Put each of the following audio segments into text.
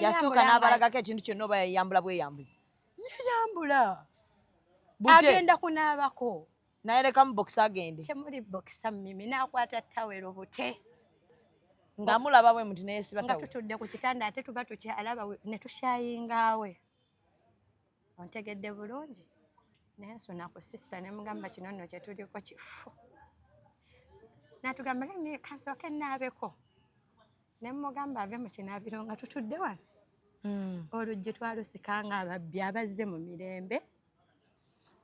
yasooka n'abalagako ekintu kyonna oba yayambula bweyambuzi yeyambula agenda kunaabako nayerekamu bokisa agende temuli bokisa mimi n'akwata tawero bute nga mulaba bwe muti neyesiba nga tutudde ku kitanda ate tuba tukyalaba ne tukyayingaawe ontegedde bulungi naye nsuna ku sisita ne mugamba kino nno kye tuliko kifu n'atugamba lemme kansooke nnaabeko ne mugamba ave mu kinaabiro nga tutudde wano oluggi twalusika nga ababbi abazze mu mirembe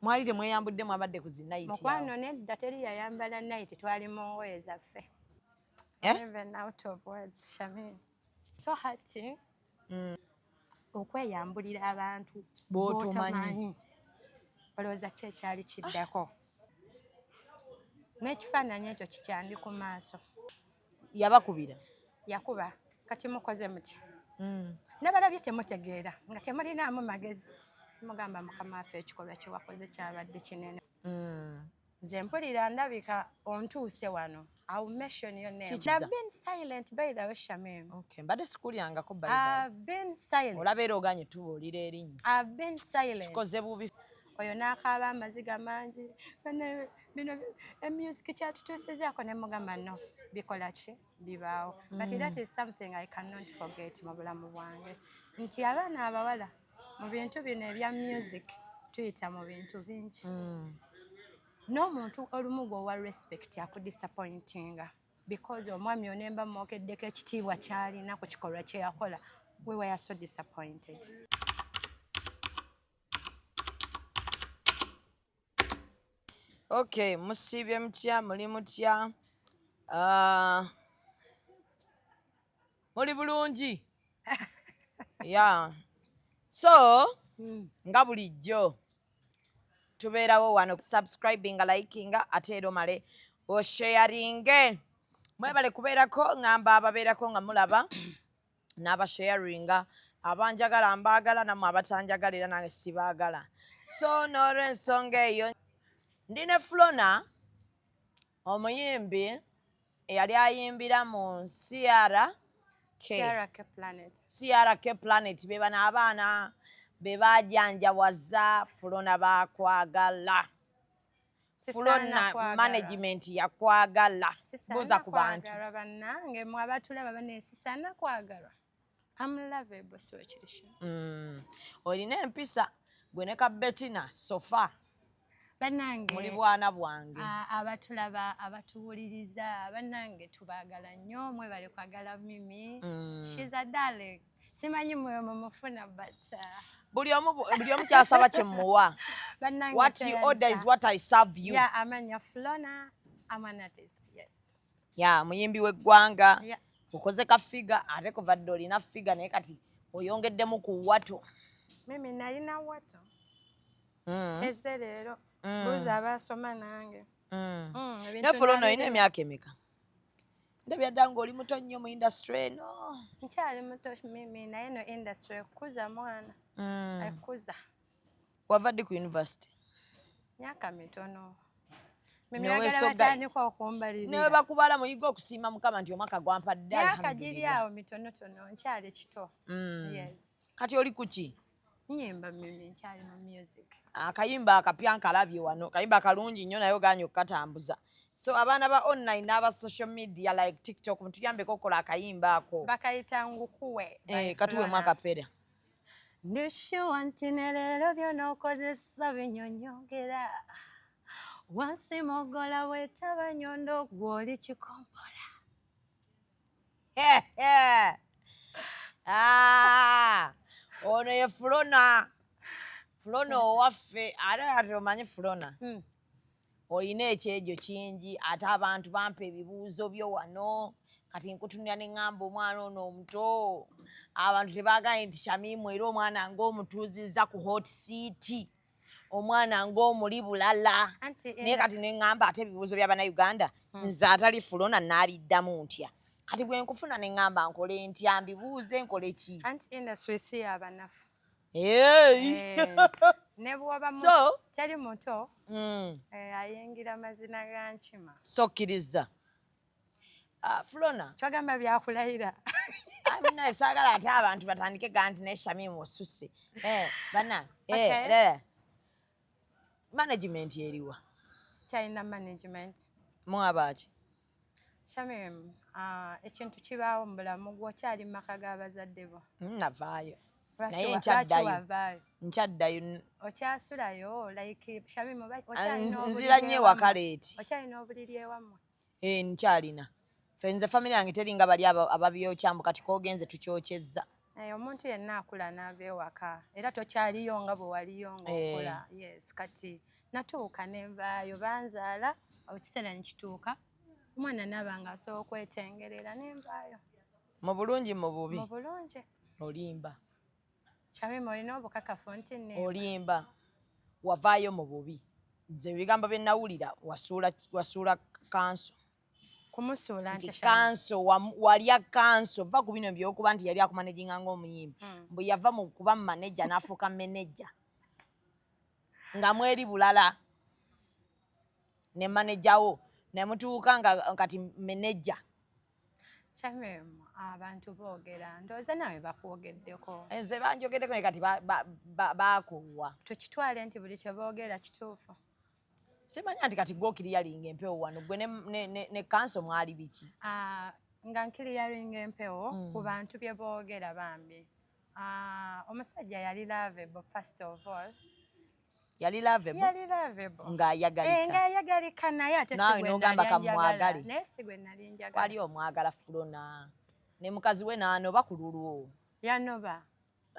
mwali temweyambudde mwabadde ku zinayiti mukwano nedda teri yayambala nayiti twali mu ngoye zaffe even out of words Shamin so hati okweyambulira abantu b'otomanyi olowooza ki ekyali kiddako n'ekifaananyi ekyo kikyandi ku maaso yabakubira yakuba kati mukoze muti nabalabye temutegeera nga temulinaamu magezi mugamba mukama waffe ekikolwa kye wakoze kyabadde kinene nze mpulira ndabika ontuuse wano I'll mention your name. I've been silent by the way, Shamim. Okay, mbadde sikulyangako by the way. I've been silent. Olabeera oganye tubuulira erinnya. I've been silent. Kikoze bubi. Oyo n'akaaba amaziga mangi. Bino music kyatutuusizaako ne mugamba no. Bikola ki? Bibaawo. But that is something I cannot forget mu bulamu bwange. Nti abaana abawala mu bintu bino ebya music tuyita mu bintu bingi. N'omuntu olumu gwowa respect akudisappointinga because omwami onemba mwokeddeko ekitiibwa kyalina ku kikolwa kye yakola we were so disappointed. Okay, musiibye mutya muli mutya muli bulungi yeah so nga bulijjo tubeerawo wano subscribinga likinga ate era omale osharinge mwebale kubeerako ngamba ababeerako nga mulaba n'abasharinga abanjagala mbaagala nammwe abatanjagala era nange sibaagala so n'olw'ensonga eyo ndine Flona omuyimbi eyali ayimbira mu Sierra K Planet be bano abaana be bajanjawaza Flona bakwagala Flona management yakwagala buza ku bantu bannange mwe abatulaba baneesisana kwagalwa amlovable so ekirisho olina empisa gwe ne Kabetina sofa bannange muli bwana bwange abatulaba abatuwuliriza bannange tubaagala nnyo mwe bali kwagala Mimi she's a darling simanyi mwe mumufuna but buli omu kyasaba kye muwa what you order is what I serve you. Yeah, amanya Flona, I'm an artist, yes. Yeah, muyimbi w'eggwanga ukoze kafiga ate kuvadde olina figa naye kati oyongeddemu ku wato. Mimi nalina wato teze leero buuza abasoma nange. Ne Flona olina emyaka emeka? Ndabya dda ng'oli muto nnyo mu industry eno. Nkyali muto Mimi naye no industry ekuza mwana. Ekuza. Wavadde ku university? Myaka mitono. Mimi bagala batandika okumbaliza. Ne bakubala muyiga okusiima Mukama nti omwaka gwampadde alhamdulillah. Myaka giri awo mitonotono nkyali kito. Yes. Kati oli kuki? Nyimba Mimi nkyali mu music. Akayimba akapya nkalabye wano. Kayimba kalungi nnyo naye oganye okukatambuza. So abaana ba online n'aba social media like TikTok mutuyambeko okukola akayimba ako. Bakayita ngukuwe. Katuwe mwakapera. Ndishuwa nti ne leero by'onookozesa binyonyogera. Wansi mogola weetaba nyondo gw'oli kikompola. Ono ye Flona. Flona owaffe ate omanyi Flona. Olina ekyejo kingi ate abantu bampa ebibuuzo byo wano kati nkutunira ne ŋŋamba omwana ono omuto abantu tebaagala nti Shamimu era omwana ng'omutuuzizza ku hot seat omwana ng'omuli bulala naye kati ne ŋŋamba ate ebibuuzo by'Abannayuganda nze atali Flona naaliddamu ntya kati bwe nkufuna ne ŋŋamba nkole ntya mbibuuze nkole ki anti industry si y'abanafu ne bw'oba teri muto ayingira mazina ga nkima sokkiriza Flona kyogamba byakulayira Naye saagala ate abantu batandike ga nti ne Shamimu osusse. Bana management eriwa? Sikyalina management. Mwabaki? Shamimu, ekintu kibaawo mu bulamu gw'okyali mu maka g'abazadde bo. Navaayo. Naye nkyaddayo. Okyasulayo like Shamimu nzira nnyo ewaka leeti. Okyalina obuliri ewammwe? Nkyalina. Nze famire yange teringa bali ababyokyamu kati koogenze tukyokyezza. Omuntu yenna akula n'ava ewaka era tokyaliyo nga bwe waliyo ng'okola. Yes, kati natuuka ne nvaayo banzaala ekiseera ne kituuka omwana n'aba ng'asobola okwetengerera ne nvaayo. Mu bulungi mu bubi? Mu bulungi. Olimba. Shamimu olina obukakafu nti nneemba? Olimba. Wavaayo mu bubi. Nze ebigambo bye nawulira wasuula kanso. Kumusuula nti kanso walya kanso va ku bino byokuba nti yali akumaneginga ng'omuyimbi. Bwe yava mu kuba maneja n'afuuka meneja nga mweri bulala ne manejawo ne mutuuka nga kati meneja. Shamimu, abantu boogera ndowooza nawe bakwogeddeko. Nze banjogeddeko ne kati baakoowa. Tukitwale nti buli kye boogera kituufu. Simanya nti kati gw'okiriyalinga empewo wano gwe ne kanso mwali biki? Nga nkiriyalinga empewo ku bantu bye boogera bambi. Omusajja yali lovable first of all. Yali lovable? Yali lovable. Ng'ayagalika? Ng'ayagalika naye ate si gwe nali njagala. Naye si gwe nali njagala. Wali omwagala Flona. Ne mukazi we n'anoba ku lulwo. Yanoba?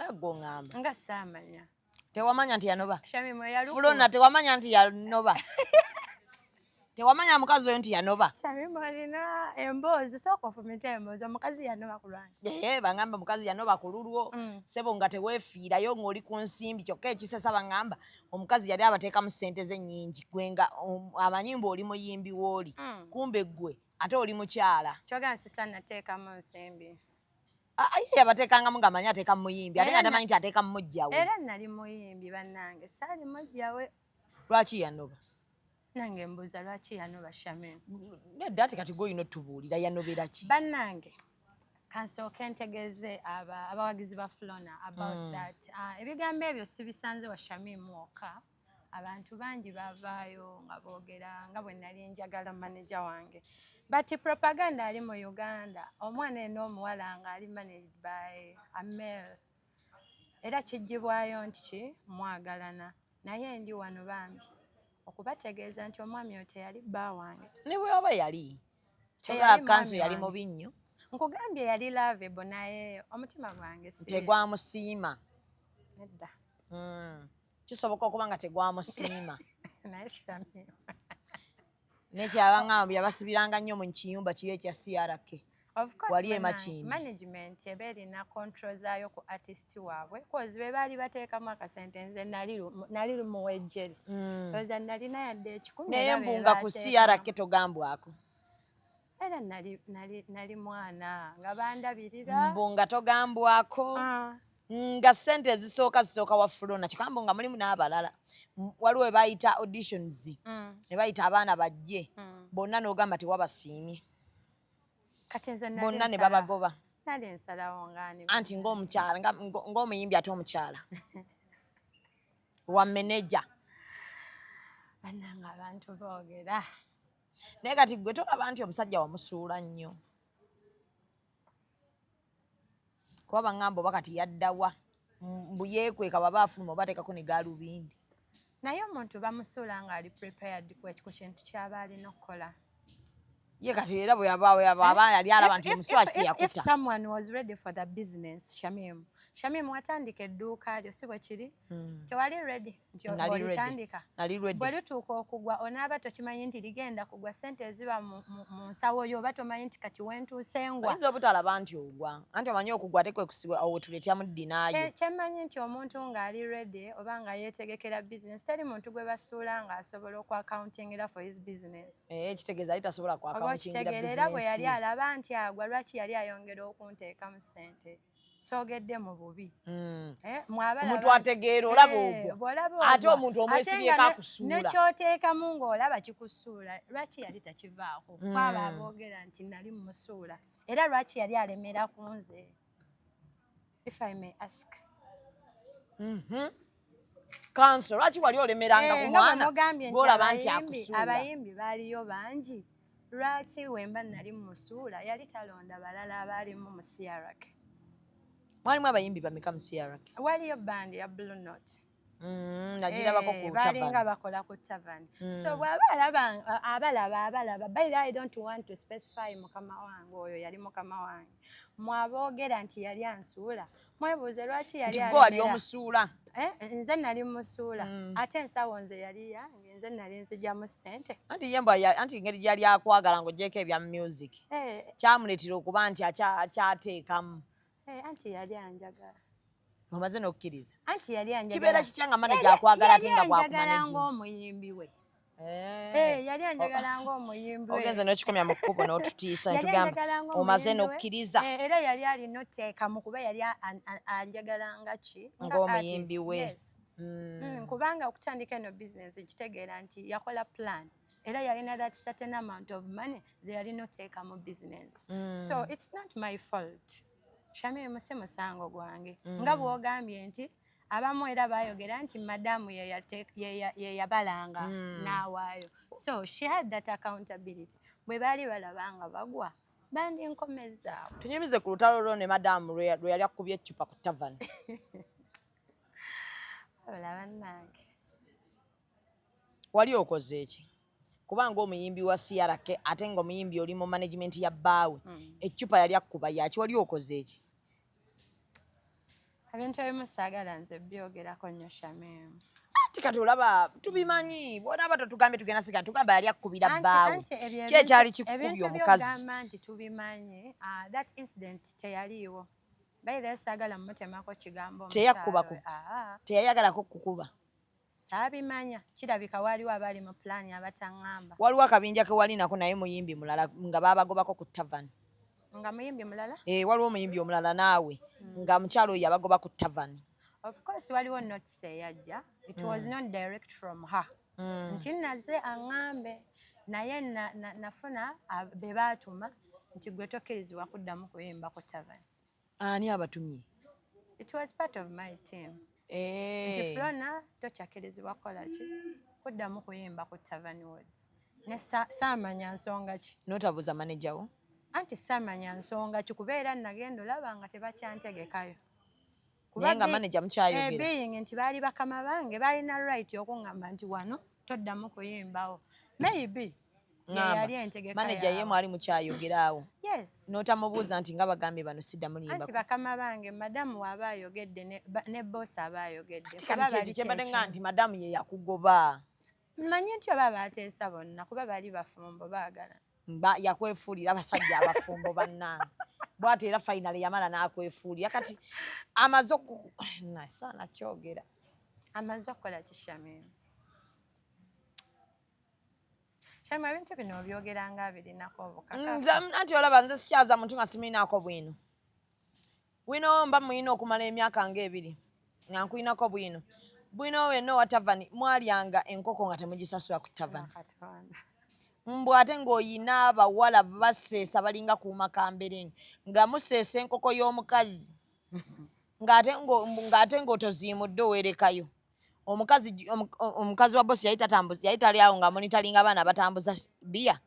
Ego ngamba. Nga saamanya. Tewamanya nti yanoba? Shamimu yaluku. Flona tewamanya nti yanoba? Tewamanya mukazi oyo nti yanoba? Shamimu alina emboozi, sooka ofumite emboozi, omukazi yanoba ku lwange. Bangamba mukazi yanoba ku lulwo. Sebo nga teweefiirayo ng'oli ku nsimbi kyokka ekisesa bangamba omukazi yali abateekamu ssente ze nnyingi gwe nga amanyimba oli muyimbi w'oli. Kumbe gwe ate oli mukyala. Kyogera nsisa nateekamu nsimbi. Ye yabateekangamu ng'amanyi ateeka mu muyimbi ate nga tamanyi nti ateeka mu mujjawe. Era nali muyimbi bannange saali mujjawe. Lwaki yanoba? Nange mbuuza lwaki yanoba Shamimu? Nedda ate kati gw'olina otubuulira yanobera ki? Bannange kansooke ntegeeze abawagizi ba Flona about that. Ebigambo ebyo sibisanze wa Shamimu wokka. Abantu bangi bavaayo nga boogera nga bwe nali njagala maneja wange. But propaganda ali mu Uganda, omwana n'omuwala nga ali managed by a male. Era kijjibwayo nti ki mwagalana. Naye ndi wano bambi okubategeeza nti omwami oyo teyali bba wange. Ne bwe oba yali? Kyogera kanso yali mubi nnyo? Nkugambye yali lovable naye omutima gwange si. Tegwamusiima? Nedda. Kisoboka okuba nga tegwamusiima. Naye Shamimu. Nekyabanga yabasibiranga nnyo mu kiyumba kiri ekya CRK. Of course, wali emakindi. Management eba erina control zaayo ku artist waabwe. Cause be baali bateekamu akasente nze nali lumuwejjere. Oza nalina yadde ekikumi. Naye mbunga ku CRK togambwako. Era nali mwana nga bandabirira. Mbunga togambwako. Nga ssente zisooka wa Flona kikambo nga mulimu n'abalala. Waliwo we bayita auditions. Ne bayita abaana bajje. Bonna n'ogamba tewabasiimye. Bonna ne babagoba. Nali nsalawo ng'ani. Anti ng'omukyala ng'omuyimbi ate omukyala. Wa meneja. Bannange abantu boogera. Naye kati gwe tolaba nti omusajja wamusuula nnyo. Kuba bangamba oba kati yaddawa buyeekweka baba afuluma oba ateekako ne gaalubindi. Naye omuntu bamusuula ng'ali prepared ku kintu ky'aba alina okukola. Ye kati era bwe yaba yali alaba nti omusula kye yakuta. If someone was ready for the business, Shamimu watandika edduuka lyo si bwe kiri? Tewali ready nti olitandika? Nali ready. Bwe lituuka okugwa onaaba tokimanyi nti ligenda kugwa ssente eziba mu nsawo yo oba tomanyi nti kati wentuuse ngwa. Oyinza obutalaba nti ogwa anti omanyi okugwa ate kwe kusibwa awo wetuletyamu dinaayo. Kyemmanyi nti omuntu ng'ali ready oba nga yeetegekera business teri muntu gwe basuula ng'asobola okwacountingira for his business. Kitegeeza ali tasobola kwakauntingira business. Kitegeera bwe yali alaba nti agwa lwaki yali ayongera okunteekamu ssente. Soogedde mu bubi. Omuntu ategeera olaba ogwo. Ate omuntu omwesibyeko akusuula. Nekyoteekamu ng'olaba kikusuula. Lwaki yali takivaako? Kwaba aboogera nti nali mmusuula. Era lwaki yali alemera ku nze. if I may ask. Council, lwaki wali olemeranga ku mwana gw'olaba nti akusuula? Abayimbi baaliyo bangi. Lwaki wemba nali musuula yali talonda balala abaalimu mu CRK? Mwalimu abayimbi bameka mu CRK? Waliyo bandi ya Blue Note. Nagirabako ku balinga bakola ku tavern. So abalaba by the I don't want to specify mukama wange oyo yali mukama wange. Mwaboogera nti yali ansuula. Mwebuuze lwaki yali alemera. Nti gwe wali omusuula? Nze nali musuula. Ate ensawo nze yali yange, nze nali nzigyamu ssente. Anti engeri gyali akwagala ng'oggyeko ebya music kyamuleetera okuba nti akyateekamu. Anti yali anjagala. Omaze n'okkiriza? Anti yali anjagala. Kibeera kitya nga manager akwagala ate nga bwakumanagi? Yali anjagala ng'omuyimbi we. Yali anjagala ng'omuyimbi we. Ogenze n'okikomya mu kkubo n'otutiisa netugamba omaze n'okkiriza. Era yali alina otteekamu kuba yali anjagala nga ki? Ng'omuyimbi we. Kubanga okutandika eno bizinesi kitegeera nti yakola plan. Era yalina that certain amount of money ze yalina otteeka mu business. So it's not my fault. Shamie muse musango gwange. Nga bw'ogambye nti abamu era baayogera nti madamu ye yabalanga n'awaayo. So she had that accountability. Bwe baali balabanga bagwa bandi nkomezaawo. Tunyumize ku lutalo lwo ne madamu lwe yali akubye eccupa ku tavani. Olaba bannange. Wali okoze eki? Kubanga omuyimbi wa CRK ate nga omuyimbi oli mu management ya bbaawe. Eccupa yali akkuba yaki wali okoze eki? Ebintu ebimu saagala nze byogerako nnyo Shamim. Anti kati olaba tubimanyi. Bw'onaaba totugambye tugenda sigala tugamba yali akkubira bbaawe. Ki ekyali kikkubye omukazi? Ebintu by'ogamba nti tubimanyi, that incident teyaliiwo. By the way saagala mmutemako kigambo omukyalo. Teyakkubako? Teyayagalako kukuba? Saabimanya. Kirabika waliwo abali mu pulaani abataŋŋamba. Waliwo akabinja ke wali nako naye muyimbi mulala nga baabagobako ku tavani. Nga muyimbi mulala? Waliwo omuyimbi omulala naawe nga mukyalo oyo yabagoba ku tavani. Of course waliwo notice eyajja. It was not direct from her. Nti naze aŋŋambe naye nafuna be baatuma nti gwe tokkirizibwa kuddamu kuyimba ku tavani. Ani abatumye? It was part of my team. Nti Flona tokyakirizibwa kukola ki? Kuddamu kuyimba ku tavani words. Ne saamanya nsonga ki? N'otabuuza manager wo? Anti saamanya nsonga ki kubeera nagenda olaba nga tebakyantegekayo. Naye nga manager mukyayogera. Being nti baali bakama bange balina right okuŋŋamba nti wano toddamu kuyimbawo. Maybe yali entegeka yaabwe. Manager ye mwali mukyayogera awo. Yes. N'otamubuuza nti nga bagambye bano siddamu limbako. Anti bakama bange madamu aba ayogedde ne boss aba ayogedde. Kati kyembadde nga nti madamu ye yakugoba. Mmanyi nti oba baateesa bonna kuba baali bafumbo baagala. Yakwefuulira abasajja abafumbo bannange. Bw'ati era finally yamala n'akwefuulira kati amaze nasaana kyogera. Amaze okukola ki Shamim? Shamim ebintu bino obyogera nga birinako obukakafu. Anti olaba nze sikyaza muntu nga simulinako bwino. Bwino mba mulina okumala emyaka ng'ebiri nga nkulinako bwino. Bwino wenna owa tavani mwalyanga enkoko nga temugisasula ku tavani. Mbw ate ng'oyina abawala baseesa balinga kuuma kamberenge nga museesa enkoko y'omukazi ng'ate ng'otoziimudde oweerekayo. Omukazi wa bosi yali tali awo nga monitalinga abaana batambuza bbiya.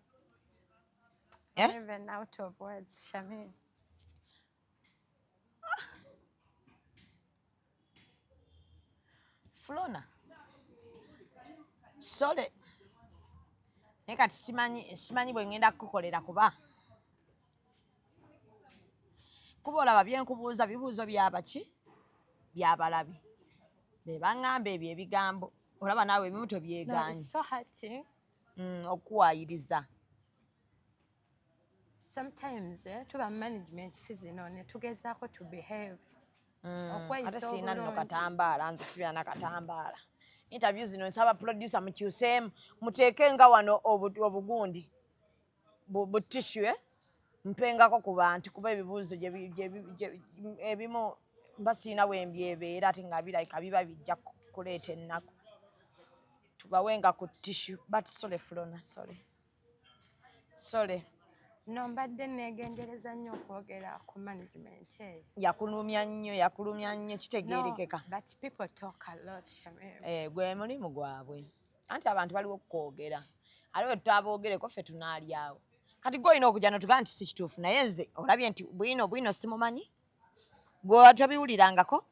Even out of words, Shamim. Flona. Sole. Naye kati simanyi bwe ngenda kukukolera kuba olaba bye nkubuuza bibuuzo byabaki? Byabalabi. Be baŋŋamba ebyo ebigambo. Olaba naawe ebimu tobyegaanyi. Okuwaayiriza. Sometimes tuba management si zino ne tugezaako to behave. Ate siina nno katambaala nze sibeera na katambaala. Interview zino nsaba producer mukyuseemu muteeke nga wano obugundi butishu mpengako ku bantu kuba ebibuuzo ebimu mba siina wembyebeera ate nga birabika biba bijja kuleeta ennaku. Tubawenga ku tishu but sorry Flona, sorry. No, mbadde neegendereza nnyo okwogera ku management eyo. Yakulumya nnyo kitegeerekeka. No, but people talk a lot, Shamim. Gwe mulimu gwabwe. Anti abantu baliwo okukoogera. Ali bwe tutaabogereko ffe tunaalyawo. Kati gwe olina okujja n'otugamba nti si kituufu naye nze olabye nti bwino simumanyi? Gwe tobiwulirangako?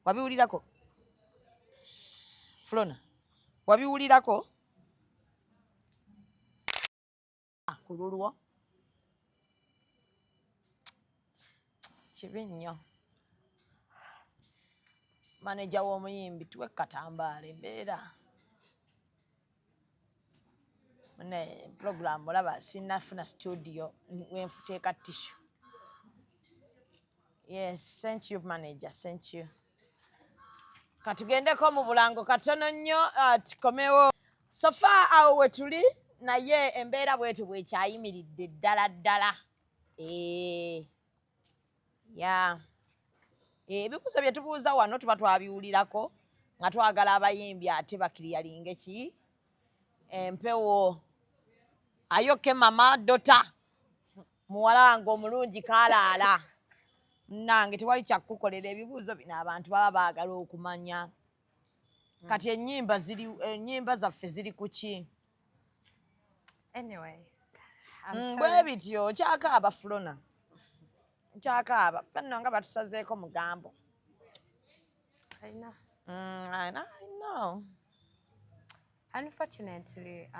Wabiwulirako? Flona, wabiwulirako? Ku lulwo? Kibi nnyo. Maneja w'omuyimbi tuwe katambaala embeera. Mune program olaba sinnafuna studio wenfuteeka tissue. Yes, thank you manager, thank you. Katugendeko mu bulango katono nnyo tukomewo. So far awo we tuli naye embeera bwetu bwekyayimiridde ddala. Ebibuuzo bye tubuuza wano tuba twabiwulirako nga twagala abayimbi ate bakiriyalinge ki empewo. Ayoke mama dota muwalanga omulungi kaalaala. Nange tewali kyakukolera ebibuuzo bino abantu baba baagala okumanya. Kati ennyimba zaffe ziri ku ki? Anyways, bwe bityo kyakaaba Flona. Kyakaaba. Fenno nga batusazeeko mugambo. I know. I know. Unfortunately,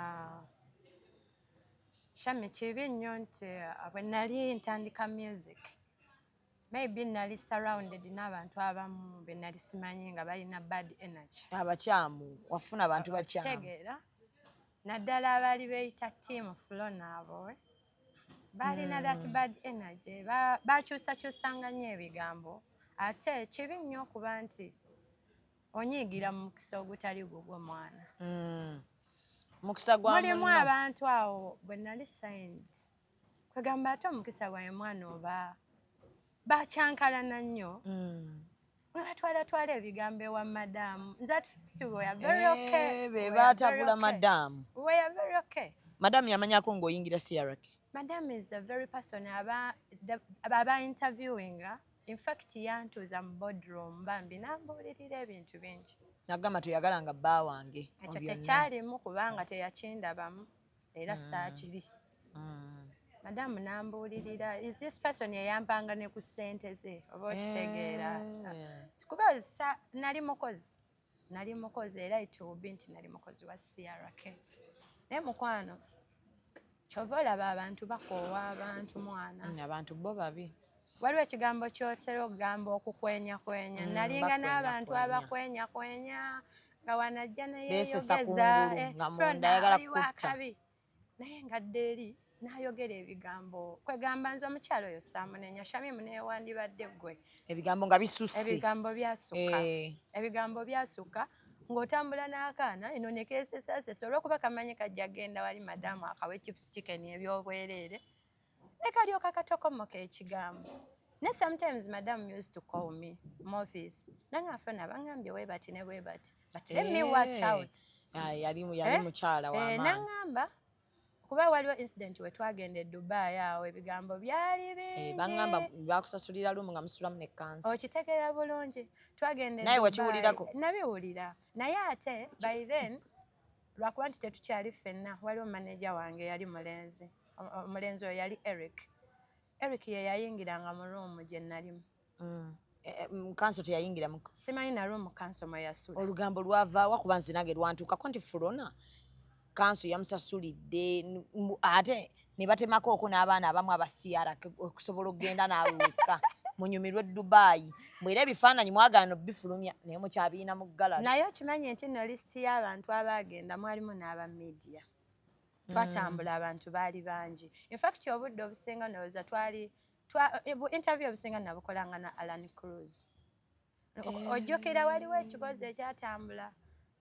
Shami kibi nnyo nti bwe nali ntandika music. Maybe nali surrounded n'abantu abamu be nali simanyi nga balina bad energy. Abakyamu, wafuna abantu bakyamu. Kitegeera. Naddala abaali beeyita team Flona abo balina that bad energy. Bakyusakyusanga nnyo ebigambo. Ate kibi nnyo okuba nti onyiigira mu mukisa ogutali gugwo mwana. Mukisa gwa mulimu abantu awo bwe nali signed. Kwegamba ate omukisa gwange mwana oba bakyankalana nnyo. Batwala ebigambo ewa madamu. That first we are very okay. Be baatabula madamu. We are very okay. Madamu yamanyako ng'oyingira CRK. Madam is the very person aba interviewing. In fact, yantuuza mu boardroom bambi n'ambuulirira ebintu bingi. Nagamba toyagalanga bba wange. Ekyo tekyalimu kubanga teyakindabamu era saakiri. Madamu n'ambuulirira, is this person yayampanga ne ku ssente ze oba okitegeera? Kuba nali mukozi era ituubi nti nali mukozi wa CRK. Naye mukwano, kyova olaba abantu bakoowa abantu mwana. Abantu bo babi. Waliwo ekigambo ky'otera okugamba okukwenyakwenya. Nalinga n'abantu abakwenyakwenya nga wanajja neyeeyogeza nga munda ayagala kutta. Naye ngadde eri n'ayogera ebigambo. Kwegamba nze omukyalo oyo saamunenya. Shamimu neewandibadde ggwe. Ebigambo nga bisusse. Ebigambo byasukka ng'otambula n'akaana eno ne keesesasesa olw'okuba kamanyi kajja genda wali madamu akawe chips chicken eby'obwereere. Ne kalyoka katokomoka ekigambo. Ne sometimes madam used to call me mu office. Nange afuna bangambye we bati ne bwe bati. But let me watch out. Yali mukyala w'amaanyi. Nangamba kuba waliwo incident we twagenda e Dubai awo ebigambo byali bingi. Bangamba bakusasulira lumu nga musulamu ne kansa. Okitegeera bulungi. Twagenda e Dubai. Naye wakiwulirako? Nabiwulira. Naye ate by then lwakuba nti tetukyali ffenna waliwo manager wange yali mulenzi. Omulenzi oyo yali Eric. Eric ye yayingiranga mu room gye nalimu. Kanso teyayingiramu. Simanyi na room kanso mwe yasula. Olugambo lwavaawa kuba nze nange lwantuukako nti Flona kanso yamusasulidde ate ne batemako oko n'abaana abamu abasiara okusobola okugenda naawe wekka munyumirwe Dubai. Bwera ebifaananyi mwagaana bifulumya naye mukyabiina mu gallery. Naye okimanyi nti no listi y'abantu abaagenda mwalimu n'aba media. Twatambula abantu baali bangi. In fact obudde obusinga ndowooza interview obusinga nabukolanga na Alan Cruz. Ojjukira waliwo ekibozi ekyatambula.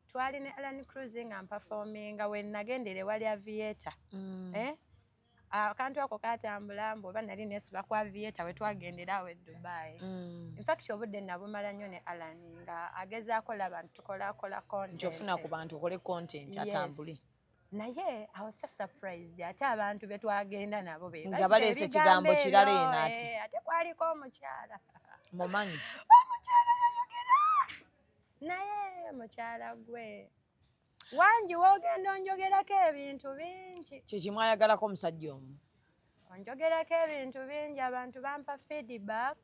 Twali ne Alan Cruz nga mpafominga we nagendere wali aviator. Akantu ako katambula mbu oba nali nesiba ku aviator we twagendera awo e Dubai. In fact obudde nabumala nnyo ne Alan nga agezaako laba nti tukola content. Ofuna ku bantu okole content atambule. naye I was so surprised ate abantu be twagenda nabo be nga baleese ekigambo kirala eno ati ate kwaliko omukyala mumanyi omukyala yayogera naye mukyala gwe wangi woogenda onjogerako ebintu bingi kyekimu ayagalako omusajja omu onjogerako ebintu bingi abantu bampa feedback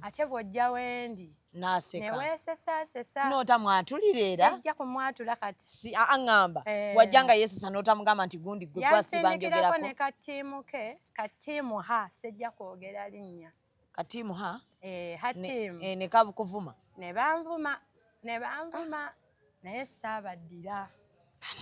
ate bw'ojja wendi n'aseka neweesesaasesa n'otamwatulira era sijja kumwatula kati aŋŋamba wajja nga yeesesa n'otamugamba nti gundi gwe gwasiba njogerako ne katiimu ke katiimu ha sijja kwogera linnya katiimu ha hatiimu ne kabukuvuma ne banvuma naye saabaddira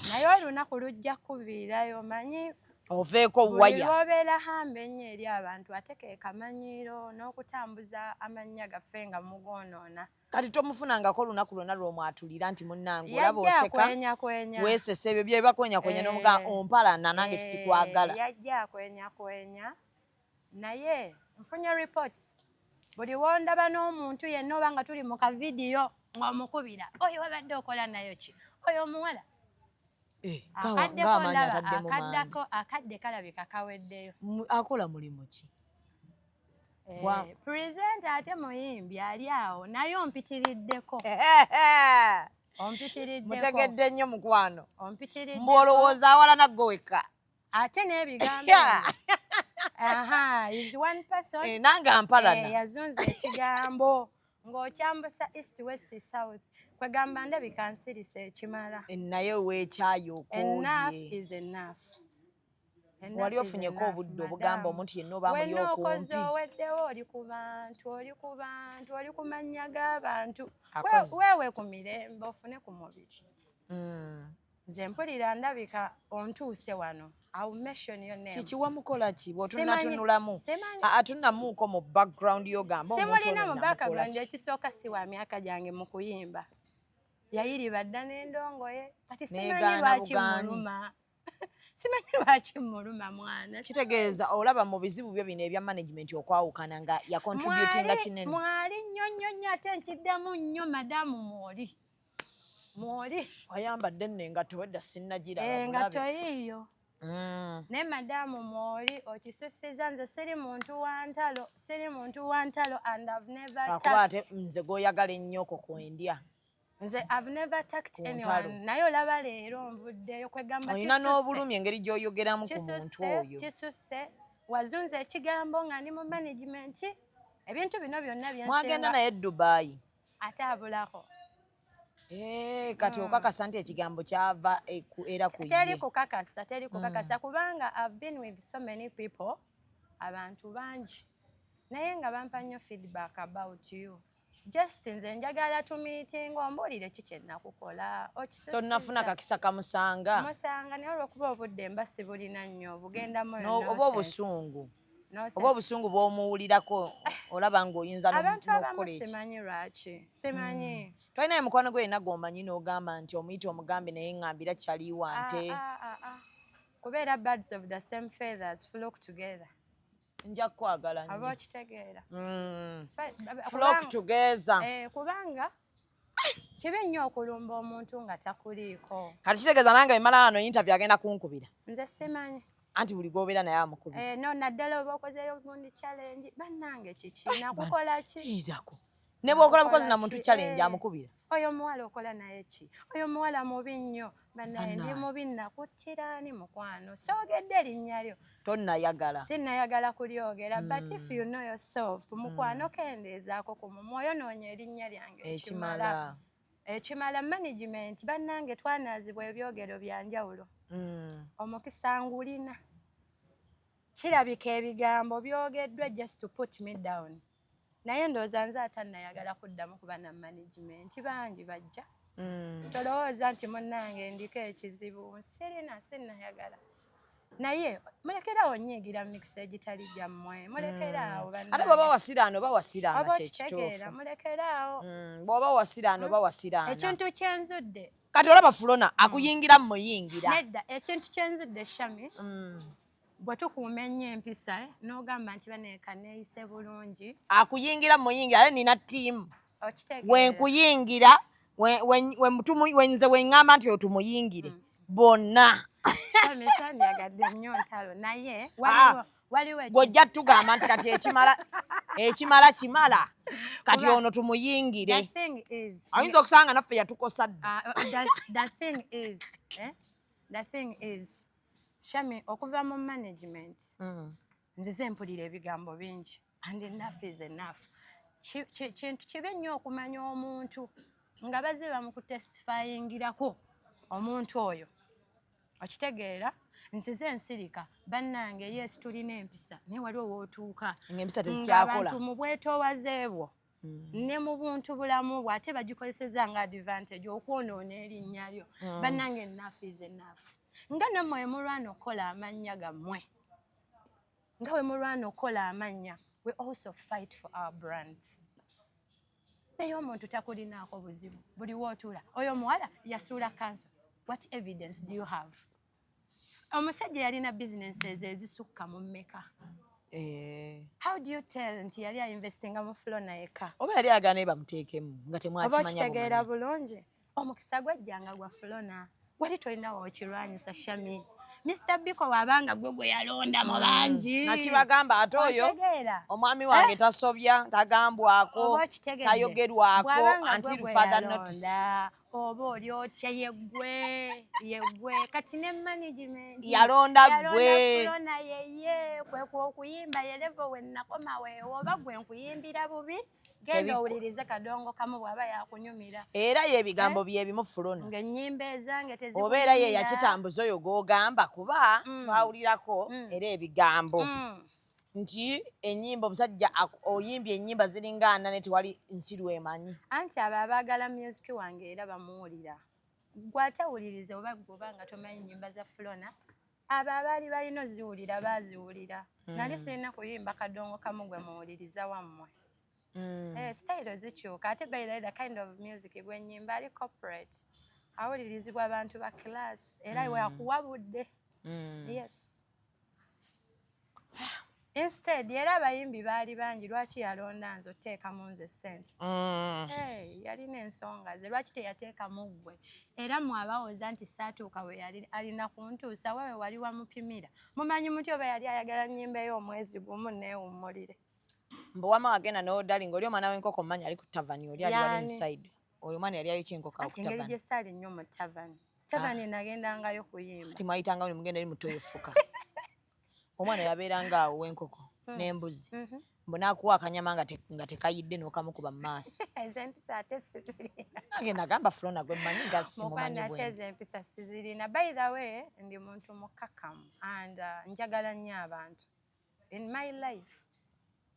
naye olunaku lujja kuviirayo manyi oveeko waya lwobeera hamba ennyo eri abantu ate ke kamanyiiro n'okutambuza amannya gaffe nga mugonoona kati tomufunangako olunaku lwonna lwomwatulira nti munnange olaba oseka weesesa ebyo bye bakwenyakwenya n'omugamba ompalana nange sikwagala yajja akwenyakwenya naye nfunye reports buli wondaba n'omuntu yenna oba nga tuli mu kavidiyo ng'omukubira oyo wabadde okola nayo ki oyo omuwala akadde kalabika kaweddeyo akola mulimu ki purezenta ate muyimbi ali awo naye ompitiriddeko mutegedde nnyo mukwano mbwolowooza awala naggo wekka ate n'ebigambo is one person nange ampalana yazunza ekigambo ng'okyambusa east west south kwegamba ndabika nsirisa ekimala naye weekyayokooye wali ofunyeko obudde obugamba omuntu yenna oba muli okumpi wenookoze oweddewo oli ku bantu oli ku mannya g'abantu weewe ku mirembe ofune ku mubiri nze mpulira ndabika ontuuse wano kikiwa mukola ki bw'otunatunulamu atunamuuko mu background y'ogamba simulina mu background ekisooka si wa myaka gyange mu kuyimba yayiriba dda n'endongoye kati simanyi lwaki muluma mwana kitegeeza olaba mu bizibu byo bino ebya management okwawukana nga yakontributinga kinene mwali nnyo nnyo ate nkiddamu nnyo madamu mwoli wayambadde nno engatto wedda sinnagiraba engatto yiiyo ne madamu mwoli okisusiza nze siri muntu wa ntalo and I've never akuba ate nze gw'oyagala ennyo kwendya nze I've never attacked anyone naye olaba leero nvuddeyo kwegamba olina n'obulumi engeri gy'oyogeramu ku muntu oyo kisuse wazunza ekigambo nga ndi mu management ebintu bino byonna byensinga mwagenda naye Dubai ate abulako kati okakasa nti ekigambo kyava era ku ye teri kukakasa kubanga I've been with so many people abantu bangi naye nga bampa nnyo feedback about you just nze njagala tumiitinga ombuulire ki kye nakukola tonnafuna kakisa kamusanga naye olwokuba obudde mba sibulina nnyo bugendamu oba obusungu oba obusungu bw'omuwulirako olaba ng'oyinza abantu abamu simanyi lwaki simanyi tolinaye mukwano gwe yenna gw'omanyi n'ogamba nti omuyita omugambe naye ŋŋambira kyaliwa nte kubeera birds of the same feathers flock together nja kukwagala nnyo oba okitegeera flock together kubanga kibi nnyo okulumba omuntu nga takuliiko kati kitegeeza nange bimala wano interview agenda kunkubira nze simanyi anti buli gwobeera naye amukubira no naddala oba okozeyo gundi challenge bannange kiki nakukola ki ne bw'okola bukozi na muntu challenge amukubira oyo omuwala okola naye ki oyo omuwala mubi nnyo bannaye ndi mubi nakuttiraani mukwano soogedde erinnya lyo tonnayagala sinnayagala kulyogera but if you know yourself mukwano kendeezaako ku mumwoyo noonya erinnya lyange ekimala management bannange twanaazibwa ebyogero bya njawulo omukisa ngulina kirabika ebigambo byogeddwa just to put me down naye ndowooza nze atannayagala kuddamu kuba na management bangi bajja tolowooza nti munnange ndiko ekizibu sinnayagala naye mulekeraawo nnyiigira mix egitali gyammwe mulekeraawo ate bw'oba wasiraano oba wasiraana oba okitegeera mulekeraawo bw'oba wasiraano oba wasiraana ekintu kyenzudde kati olaba fulona akuyingira muyingira nedda ekintu kyenzudde shami bwe tukuuma ennyo empisa n'ogamba nti baneeka neeyise bulungi akuyingira muyingira ate nina ttiimu okitegeera wenkuyingira wenze weŋŋamba nti oyo tumuyingire bonna Sami yagadde nnyo ntalo naye waliwo gojja tugamba nti kati ekimala kimala kati ono tumuyingire ayinza okusanga naffe yatukosa dda. The thing is Shami okuva mu management nzize mpulira ebigambo bingi and enough is enough. Kintu kibe nnyo okumanya omuntu nga baziba mu kutestifyingirako omuntu oyo okitegeera nsize ensirika bannange yes tulina empisa naye waliwo wootuuka ng'abantu mu bwetoowaze bwo ne mu buntu bulamu bwo ate bagikozeseza nga advantage okwonoona erinnya lyo bannange enough is enough. Nga nammwe we mulwana okukola amannya gammwe nga we mulwana okukola amannya we also fight for our brands. Naye omuntu takulinaako buzibu buli wootuula oyo omuwala yasuula kanso. What evidence do you have? Omusajja yalina businesses ezisukka mu mmeka. How do you tell nti yali ainvestinga mu Flona eka? Oba yali agana naye bamuteekemu nga temwakimanya oba okitegeera bulungi omukisa gwajjanga gwa Flona wali tolina waokirwanyisa Shami. Mr. Biko wabanga gwe yalonda mu bangi nakibagamba ate oyo omwami wange tasobya tagambwako tayogerwako until further notice. Oba oli otya yeggwe kati ne management yalonda gwe Flona yeye kwe okuyimba yerevo we nakoma weewo oba gwe nkuyimbira bubi genda owulirize kadongo kamu bw'aba yakunyumira era yebigambo byebimu Flona ng'ennyimba ezange tezikunyumira oba era ye yakitambuza oyo g'ogamba kuba twawulirako era ebigambo nti ennyimba omusajja oyimbye ennyimba ziringa 4 tewali nsi lwemanyi anti abo abaagala music wange era bamuwulira gw'atawulirize oba nga tomanyi nnyimba za Flona abo abaali balina oziwulira baaziwulira nali sirina kuyimba kadongo kamu gwe muwuliriza wammwe. Style zikyuka ate by the kind of music gwennyimba ali corporate awulirizibwa abantu ba class era wakuwabudde. Yes. Instead era abayimbi baali bangi lwaki yalonda nze oteekamu nze ssente yalina ensonga ze lwaki teyateekamu ggwe era mwabawoza nti saatuuka we yali alina kuntuusa wawe wali wamupimira mumanyi muti oba yali ayagala nnyimba ey'omwezi gumu neewummulire mbu wama wagenda n'odali ng'oli omwana w'enkoko mmanyi ali ku tavani oli ali wali inside oyo omwana yali ayokya enkoko ku tavani engeri gye saali nnyo mu tavani nagendangayo kuyimba ti mwayitanga buli mugenda eri mutoyefuka omwana yabeeranga awo w'enkoko n'embuzi mbu naakuwa akanyama nga tekayidde n'okamukuba mu maaso ez'empisa ate sizirina nange nagamba Flona gwe mmanyi nga simumanyi ate ez'empisa sizirina. By the way ndi muntu mukkakkamu and njagala nnyo abantu in my life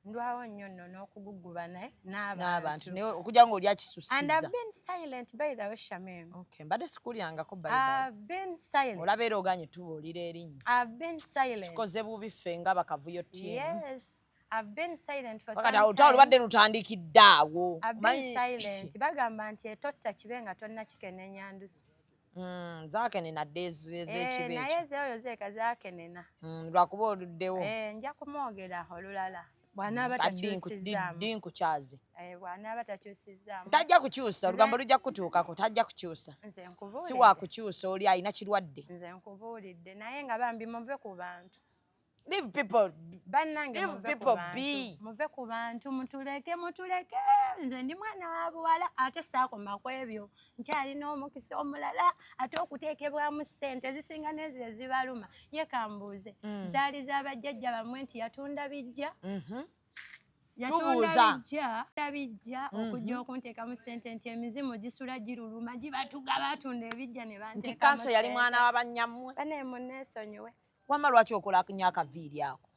ndwawo nnyo nno n'okugugubana n'abantu naye okujja ng'oli akisusiza and I've been silent by the way Shamim. Okay, mbadde sikulyangako I've been silent. Olaba era oganye tubuulira erinnya I've been silent. Tukoze bubi ffe nga bakavuyo ttiimu. Yes. I've been silent for some time. Olutalo lubadde lutandikidde awo. I've been silent. Bagamba nti etotta kibe nga tonna kikenenya ndusu. Zaakenena dde ez'ekibe ekyo. Naye ezo zeeka zaakenena. Lwakuba oluddewo. Nja kumwogera olulala. Bw'anaaba takyusizaamu. Dinkukyazi. Bw'anaaba takyusizaamu. Tajja kukyusa, olugambo lujja kutuukako, tajja kukyusa. Nze nkubuulidde. Si wa kukyusa oli alina kirwadde. Nze nkubuulidde naye nga bambi muve ku bantu. Leave people. Bannange muve ku bantu. Muve ku bantu mutuleke. Nze ndi mwana wa buwala ate saakoma ku ebyo. Nkyalina omukisa omulala ate okuteekebwamu ssente zisinga n'ezo ezibaluma. Ye kambuuze. Zaali z'abajjajja bamwe nti yatunda bijja. Yatunda bijja okujja okunteekamu ssente nti emizimu gisula giruluma gibatuga batunda ebijja ne banteekamu ssente. Nti kanso yali mwana wa bannyammwe. Bane munneesonyiwe. Wamma lwaki okola nnyo akaviiri ako?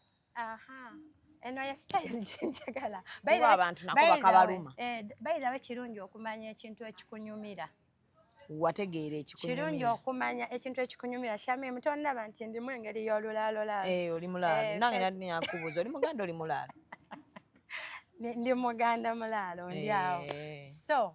Eno ye style gyenjagala. Kuba abantu nako bakabaluma. By the way kirungi okumanya ekintu ekikunyumira. Wategeera ekikunyumira. Kirungi okumanya ekintu ekikunyumira. Shamim tondaba nti ndimu engeri y'olulaalo. Oli mulaalo. Nange nali nyakubuuza oli muganda oli mulaalo. Ndi muganda mulaalo ndi awo. So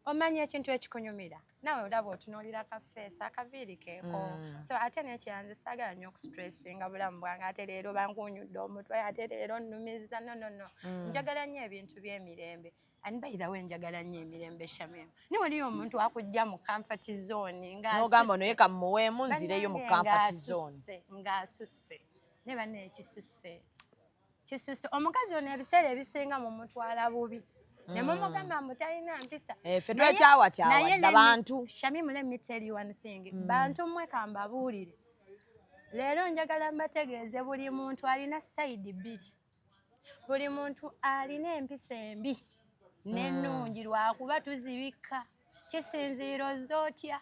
omanya ekintu ekikunyumira. Nawe olaba otunuulira akafeesi akaviiri keeko. So ate n'ekyanze saagala nnyo okusitressinga bulamu bwange ate leero bankunyudde omutwe ate leero nnumiza no. Njagala nnyo ebintu by'emirembe. and by the way njagala nnyo emirembe Shamim niwe waliyo omuntu akujja mu comfort zone n'ogamba ono yeka muweemu nzireyo mu comfort zone ng'asusse ne banne ekisusse omukazi ono ebiseera ebisinga mu mutwala bubi ne mumugamba mbu talina mpisa ffe twekyawakyawada bantu Shamim let me tell you one thing bantu mmwe kambabuulire leero njagala mbategeeze buli muntu alina sayidi bbiri buli muntu alina empisa embi n'ennungi lwakuba tuzibika kisinziira oz'otya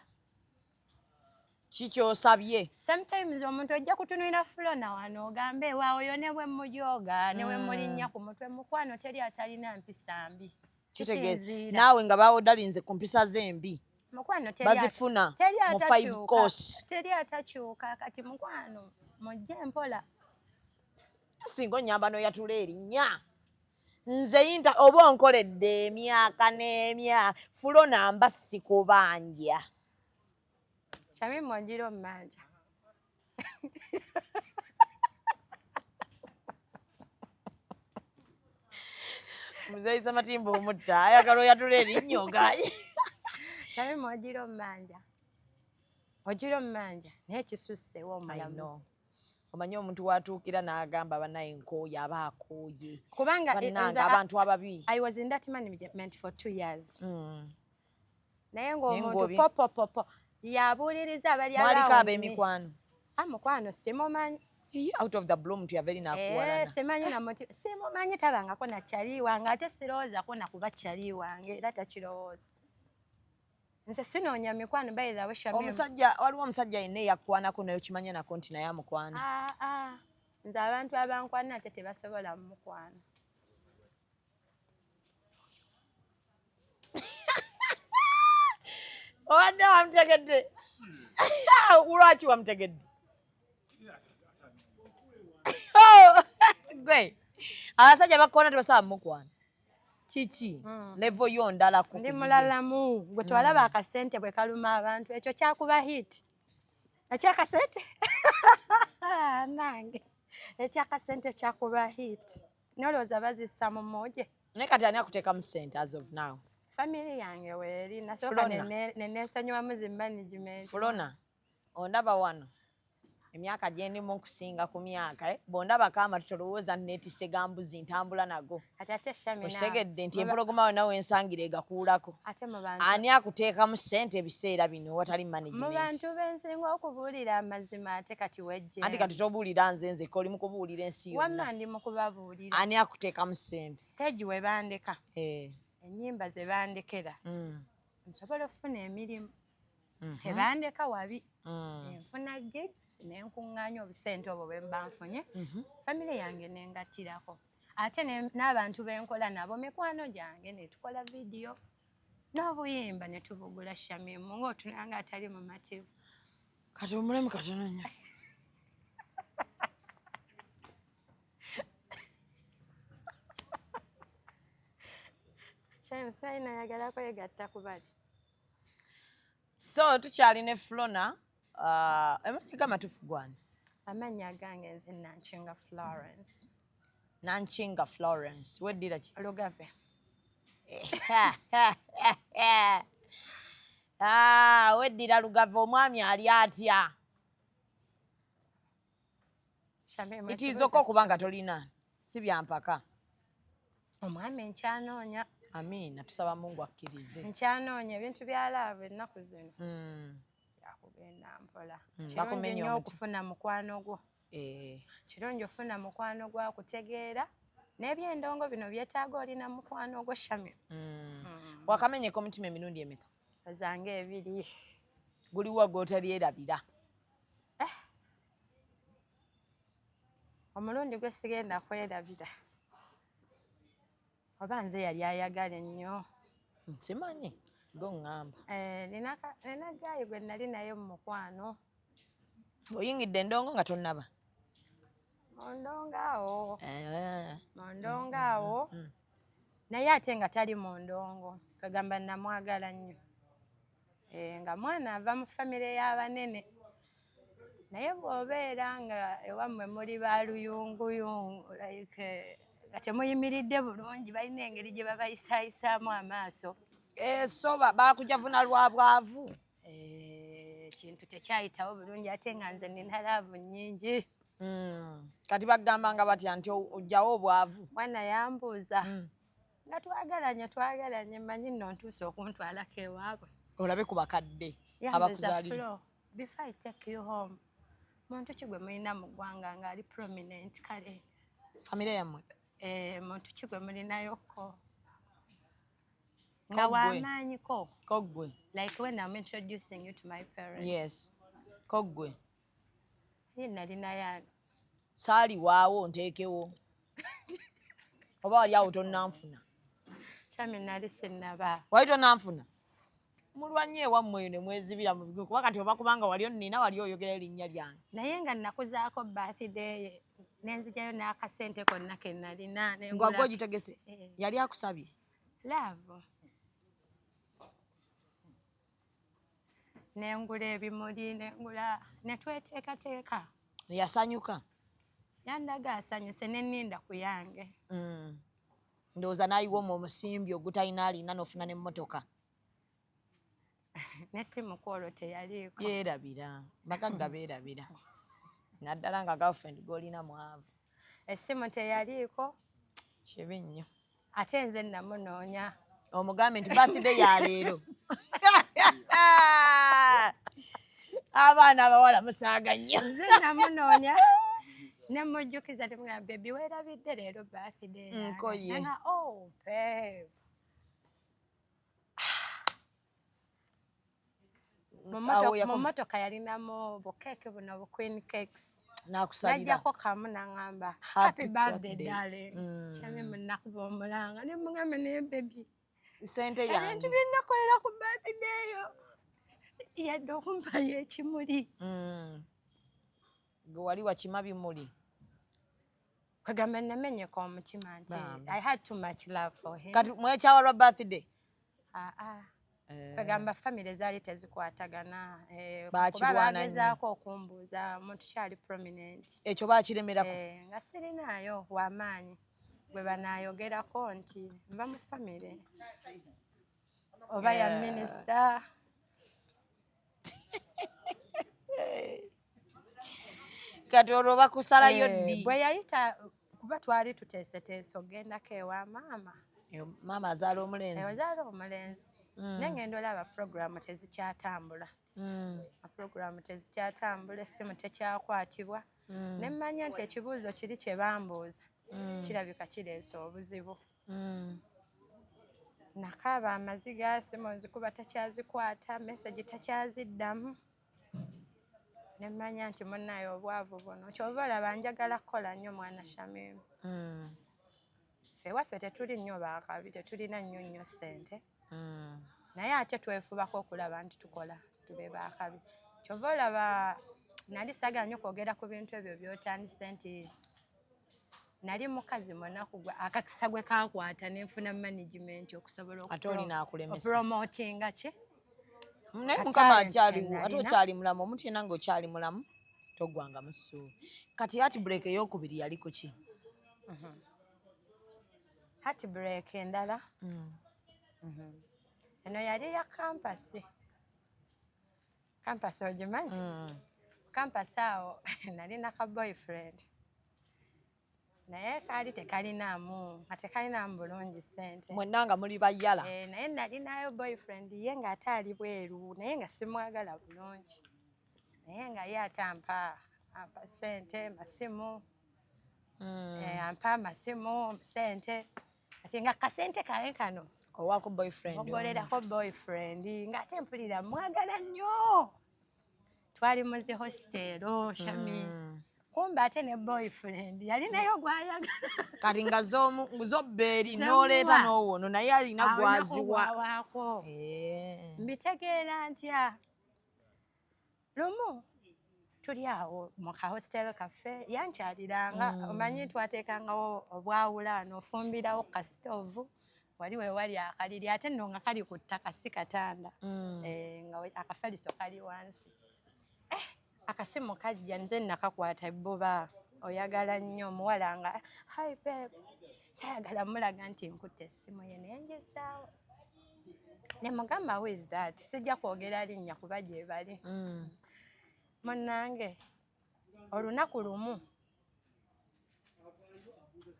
kikyosabye sometimes omuntu ojja kutunulira Flona wano ogambe waawe yo ne bwe mujooga ne bwe mulinnya ku mutwe mukwano teri atalina mpisa mbi kitegeeza naawe nga bawodalinze ku mpisa zembi mukwano bazifuna mu 5 course teri atakyuka kati mukwano mujje mpola singa onyamba n'oyatula erinnya nze yinta oba onkoledde emyaka n'emyaka Flona mba sikubanja Shamim ogira omumanja muzeyisa matimba omutta ayagala oyatula erinnya ogaye Shamim ogira omumanja naye kisusse w'omulamuzi omanyi omuntu watuukira n'agamba banaye nkooye aba akooye kubanga bannange abantu ababi I was in that management for 2 years naye ng'omuntu popopopo yabuuliriza abali mwaliko ab'emikwano mukwano simumanyi out of the blue omuntu yabeeri nakuwalana simanyi namuti simumanyi tabangako na kyali wange ate sirowoozako nakuba kyali wange era takirowooza nze sinoonya mikwano bayizawe Shamim waliwo omusajja yenna eyakukwanako naye okimanya nako nti naye amukwana nze abantu abankwana ate tebasobola mumukwano obadde wamutegedde lwaki wamutegedde gwe abasajja bakukwana tebasobola mumukwana kiki levo yo ndala ndi mulalamu gwe twalaba akasente bwe kaluma abantu ekyo kyakuba hit ekyakasente nange ekyakasente kyakuba hit nolowooza bazissa mu mmoje naye kati ani akuteeka mu sente as of now family yange weeri nasooka neneesonyiwamu zi management Flona ondaba wano emyaka gyendimu nkusinga ku myaka bondaba kama tutolowooza neetisse gambuzi ntambula nago ate Shamim okitegedde nti empologoma yonna wensangira egakuulako ani akuteeka mu ssente ebiseera bino watali management mu bantu bensinga okubuulira amazima ate kati wejje anti kati tobuulira nzenzeka oli mu kubuulira ensi yonna wamma ndi mu kubabuulira ani akuteeka mu ssente stage we bandeka ennyimba ze bandekera nsobola okufuna emirimu tebandeka wabi enfuna gigs nenkuŋŋaanya obusente obwo bwe mba nfunye famire yange nengattirako ate n'abantu benkola nabo mikwano gyange netukola vidiyo n'obuyimba netubugula Shamim ng'otunanga atali mu mativu kati omulemu katono nnyo Shamim sayina ayagala kwegatta ku bali so tukyali ne Flona amannya gamatuufu gwani amannya gange nze Nanchinga Florence Nanchinga Florence weddira ki Lugave weddira Lugave omwami ali atya itiizoko okuba nga tolina si byampaka omwami nkyanoonya amiina tusaba Mungu akkirize nkyanoonya ebintu bya laavu ennaku zino yakugenda mpola kirungi nnyo okufuna mukwano gwo kirungi ofuna mukwano gwo akutegeera n'ebyendongo bino byetaaga olina mukwano gwo Shamim wakamenyeko omutima emirundi emeka zange ebiri guliwo gw'otalyerabira omulundi gwe sigenda kwerabira oba nze yali ayagala ennyo simanyi goŋŋamba nina gaayi gwe nali naye mu mukwano oyingidde endongo nga tonnaba mondongo awo naye ate nga tali mu ndongo kagamba namwagala nnyo nga mwana ava mu famire y'abanene naye bw'obeera nga ewammwe muli baluyunguyungu like nga temuyimiridde bulungi balina engeri gye babayisaayisaamu amaaso. So bakujavuna lwa bwavu. Ekintu tekyayitawo bulungi ate nga nze nina laavu nnyingi. Kati bagambanga batya nti ojjawo obwavu? Mwana yambuuza nga twagalanye mmanyi nno ntuuse okuntwalako ewaabwe. Olabe ku bakadde abakuzaalira. Before I take you home, muntu ki gwe mulina mu ggwanga ng'ali prominent kale? Famire yammwe? Muntu ki gwe mulinayoko nga w'amaanyiko? Koggwe. Like when I'm introducing you to my parents. Yes. Koggwe. Ye nalina yani. Saali waawo nteekewo. Oba wali awo tonnanfuna? Kyami nali sinnaba. Wali tonnanfuna? Mulwanye ewammwe eyo ne mwezibira mu bigo kuba kati oba kubanga wali onnina wali oyogera erinnya lyange. Naye nga nakuzaako birthday nenzigyayo n'akasente konna ke nalina. Ngwagwe ogitegese? Yali akusabye? Laavu. Nengula ebimuli ne tweteekateeka. Yasanyuka? Yandaga asanyuse ne nninda ku yange. Ndowooza n'ayiwa omwo omusimbi ogutalina alina n'ofuna n'emmotoka. N'essimu kwolwo teyaliiko. Yeerabira. Bagagga beerabira. Naddala nga girlfriend gw'olina mwavu. Essimu teyaliiko. Kibi nnyo. Ate nze namunoonya. Omugambe nti birthday ya leero. Abaana abawala musaaga nnyo. Nze namunoonya ne mujjukiza temugamba bebi weerabidde leero birthday. Nkoye. Nga oh babe. Mu motoka yalinamu bukeeke buno bu queen cakes. N'akusalira. Najjako kamu n'aŋŋamba happy birthday darling. Kyami munakuba omulanga ne mugambe naye bebi. Sente yange. Ebintu bye nakolera ku birthday yo. Yadde okumpayo ekimuli. Gwe wali wakima bimuli. Kwegamba namenyeka omutima nti I had too much love for him. Kati mwekyawa lwa birthday? Kwegamba family zaali tezikwatagana. Bakirwana nnyo. Kuba bagezaako okumbuuza muntu kyali prominent. Ekyo baakiremerako? Nga sirinaayo w'amaanyi gwe banaayogerako nti nva mu family. Oba ya minisita. Kati olwo bakusalayo ddi? Bwe yayita kuba twali tuteeseteese ogendako ewa maama. Maama azaala omulenzi? Ozaala omulenzi. Nengenda olaba puroguramu tezikyatambula. Puroguramu tezikyatambula, essimu tekyakwatibwa. Ne mmanya nti ekibuuzo kiri kye bambuuza. Kirabika kireese obuzibu. Nakaaba amaziga, essimu nzikuba takyazikwata, message takyaziddamu. Ne mmanya nti munnaye obwavu buno. Kyova olaba njagala kukola nnyo mwana Shamimu. Ffe waffe tetuli nnyo baakabi, tetulina nnyo ssente. Naye ate twefubako okulaba nti tukola tube baakabi. Kyova olaba nali saagala nnyo kwogera ku bintu ebyo by'otandise nti nali mukazi munaku gwe akakisa gwe kaakwata ne nfuna management okusobola okupromotinga ki. Naye Mukama akyaliwo, ate okyali mulamu, omuntu yenna ng'okyali mulamu toggwanga mu ssuubi. Kati heartbreak ey'okubiri yaliko ki? Heartbreak endala eno yali ya kampasi. Kampasi ogimanyi? Kampasi awo nalina ka boyfriend. Naye kaali tekalinaamu, nga tekalinaamu bulungi ssente. Mwenna nga muli bayala. Naye nalinayo boyfriend ye ng'ate ali bweru naye nga simwagala bulungi. Naye nga ye ate ampa ssente, masimu. Ampa amasimu, ssente. Ati nga kasente kawe kano. Owaako boyfriend. Ogolerako boyfriend ng'ate mpulira mwagala nnyo. Twali muzi hostelo, Shami. Kumbe ate ne boyfriend yalinayo gw'ayagala. Kati nga z'obbeeri n'oleeta n'owono naye alina gwaziwa. Mbitegeera ntya. Lumu tuli awo mu ka hostelo kaffe yankyaliranga omanyi twateekangawo obwawulaano ofumbirawo ka stove wali we wali akaliri ate nno nga kali ku ttaka si katanda. Nga akafaliso kali wansi. Akasimu kajja nze nakakwata ebbuba oyagala nnyo omuwala nga hi babe saayagala mulaga nti nkutte essimu ye naye ngisaawo ne mugamba who is that sijja kwogera linnya kuba gye bali munnange olunaku lumu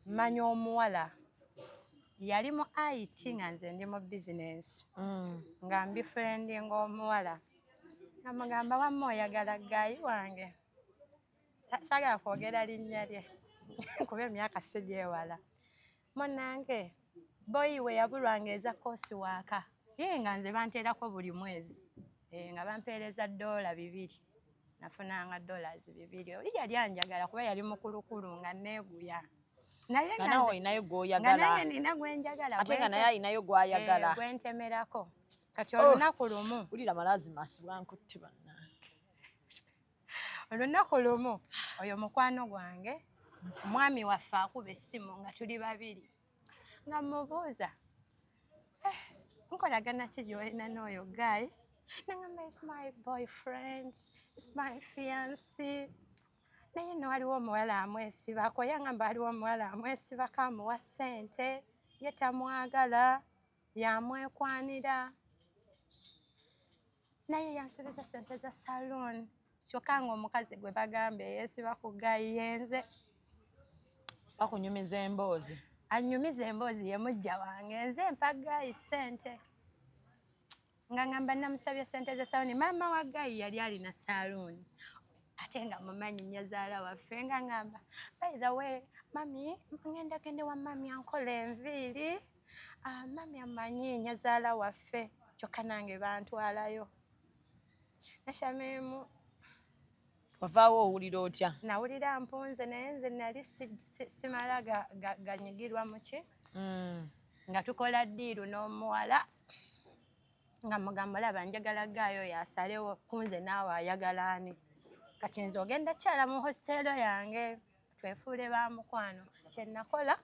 manya omuwala yali mu IT nga nze ndi mu bizinensi nga mbifrendinga omuwala nga mugamba wamma oyagala gaayi wange saagala kwogera linnya lye kuba emyaka sigyewala munnange boyi we yabulwanga eza koosi waaka ye nga nze banteerako buli mwezi nga bampeereza $200 nafunanga $200 oli yali anjagala kuba yali mukulukulu nga neeguya naye nawe olinayo gw'oyagala nga naye nina gwenjagala ate nga naye alinayo gw'ayagala gwentemerako kati olunaku lumu wulira malazima asibwankutte bannange olunaku lumu oyo mukwano gwange omwami waffe akuba essimu nga tuli babiri nga mubuuza nkolagana ki gy'olina n'oyo guy nangamba is my boyfriend is my fiancé naye no waliwo omuwala amwesibako yangamba waliwo omuwala amwesibako amuwa ssente ye tamwagala yamwekwanira naye yansuubiza ssente za saloon kyokka nga omukazi gwe bagamba yeesiba ku gayi yenze bakunyumiza emboozi anyumiza emboozi ye mujja wange nze mpa gayi ssente nga ngamba namusabye ssente za saloon maama wa gayi yali alina saloon ate nga mumanyi nnyazaala waffe nga ngamba by the way mami ngenda gende wa mami ankola enviiri mami amanyi nnyazaala waffe kyokka nange bantwalayo nashamimu wavaawo owulira otya nawulira mpunze naye nze nali simala ganyigirwa muki nga tukola ddiiru n'omuwala nga mugamba olaba njagala gaayo yasalewo kunze naawe ayagala ani kati nze ogenda kyala mu hositeelo yange twefuule ba mukwano kye nakola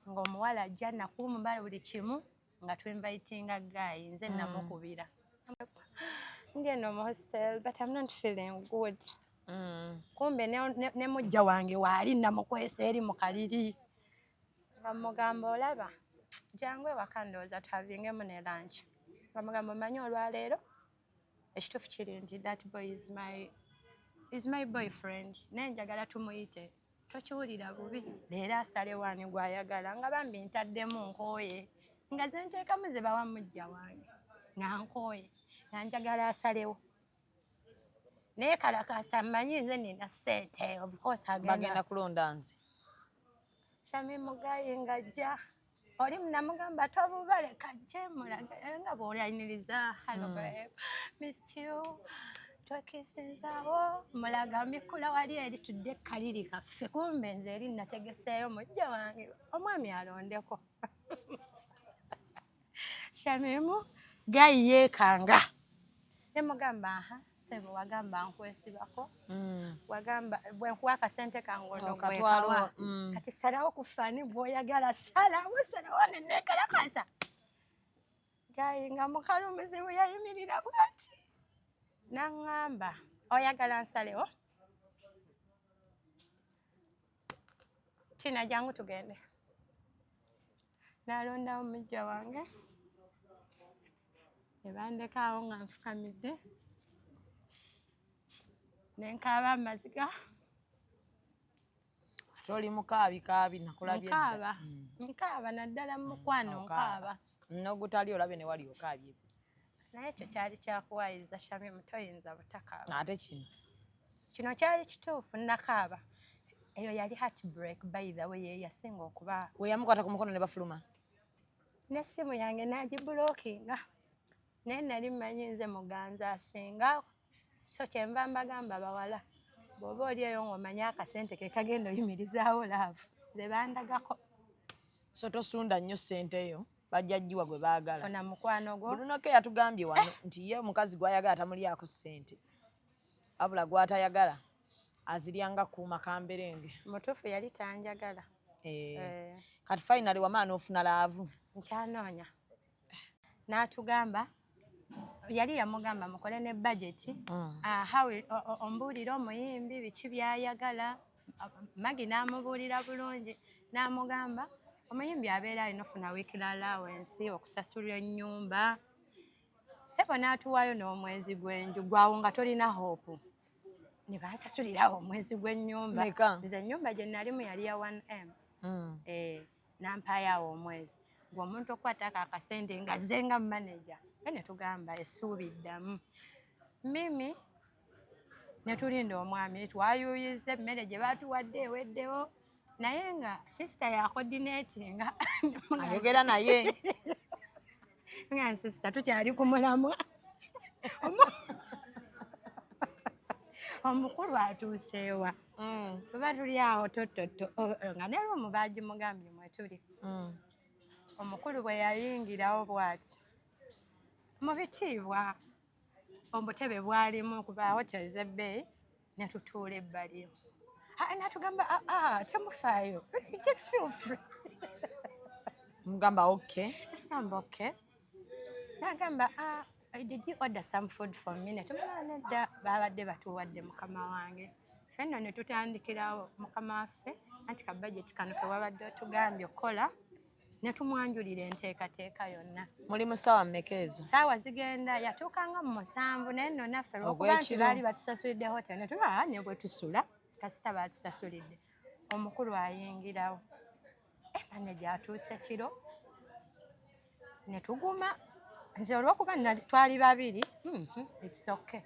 ng'omuwala ajja nakuumba buli kimu nga twinvitinga gaayi nze namukubira ndi eno mu hostel but I'm not feeling good kumbe ne mujja wange waali namukwesa eri mu kaliri nga mugamba olaba jangu ewaka ndowooza twavingemu ne lunch nga mugamba omanyi olwaleero ekituufu kiri nti that boy is my boyfriend naye njagala tumuyite tokiwulira bubi leero asalewo ani gw'ayagala nga bambi ntaddemu nkooye nga ze nteekamu ze bawa mujja wange nga nkooye nga njagala asalewo naye kalakasa mmanyi nze nina ssente of course bagenda kulonda nze Shami mugayi ng'ajja oli namugamba tobubaleka ajje mulaga nga bw'olayiniriza hello babe missed you twakisinzaawo mulaga mbikula wali eri tudde kaliri kaffe kumbe nze eri nategeseeyo mujja wange omwami alondeko Shamimu gayi yeekanga ne mugamba aha sebo wagamba nkwesibako wagamba bwe nkuwa akasente kange ono gwekawa kati salawo ku fani bw'oyagala salawo ne neekalakasa gayi nga mukalumizi bwe yayimirira bw'ati naŋŋamba oyagala nsalewo tina jangu tugende nalondawo mujja wange ne bandekaawo nga nfukamidde ne nkaaba amaziga ate oli mukaabikaabi nakulabye nkaaba naddala mu mukwano nkaaba n'ogutali olabye ne wali okaabye naye ekyo kyali kyakuwayiza Shamimu toyinza butakaaba ate kino kyali kituufu nakaaba eyo yali heartbreak by the way ye yasinga okuba we yamukwata ku mukono ne bafuluma n'essimu yange n'agibulookinga naye nali mmanyi nze muganza asinga so kyenva mbagamba bawala bw'oba oli eyo ng'omanyi akasente ke kagenda oyimirizaawo laavu nze bandagako so tosunda nnyo ssente eyo bajja jjiwa gwe baagala funa mukwano gwo bulunoke yatugambye wano nti ye omukazi gw'ayagala tamulyako ssente wabula gw'atayagala aziryanga kuuma kamberenge mutuufu yali tanjagala kati finally wamaana ofuna laavu nkyanoonya n'atugamba yali yamugamba mukole ne budgeti ombuulira omuyimbi biki byayagala Magi n'amubuulira bulungi n'amugamba omuyimbi abeera alina ofuna weekly allowance okusasula ennyumba sebo n'atuwaayo n'omwezi gw'enju gwawo nga tolina hope ne bansasulirawo omwezi gw'ennyumba nze ennyumba gye nalimu yali ya 1M nampaayo omwezi ng'omuntu okukwatako akasente nga zze nga manager ne tugamba essuubi ddamu mimi ne tulinda omwami twayuuyiza emmere gye baatuwadde eweddewo naye nga sisita yakoordinatinga ayogera naye nga sisita tukyali ku mulamwa omukulu atuuseewa tuba tuli awo tototo nga ne lumu baagimugambye mwe tuli omukulu bwe yayingirawo bw'ati mu bitiibwa obutebe bwalimu kuba hotels ebbeeyi ne tutuula ebbaliyo natugamba temufaayo just feel free mugamba okay tugamba okay nagamba did you order some food for me netumala nedda babadde batuwadde mukama wange fenno ne tutandikirawo mukama waffe anti ka budget kano kewabadde otugambye okola ne tumwanjulira enteekateeka yonna muli mu ssaawa mmeka ezo saawa zigenda yatuukanga mu 7 naye nno naffe lwokuba nti baali batusasulidde hotel ne tuba ne bwe tusula kasita baatusasulidde omukulu ayingirawo manager atuuse kiro ne tuguma nze olwokuba twali babiri it's okay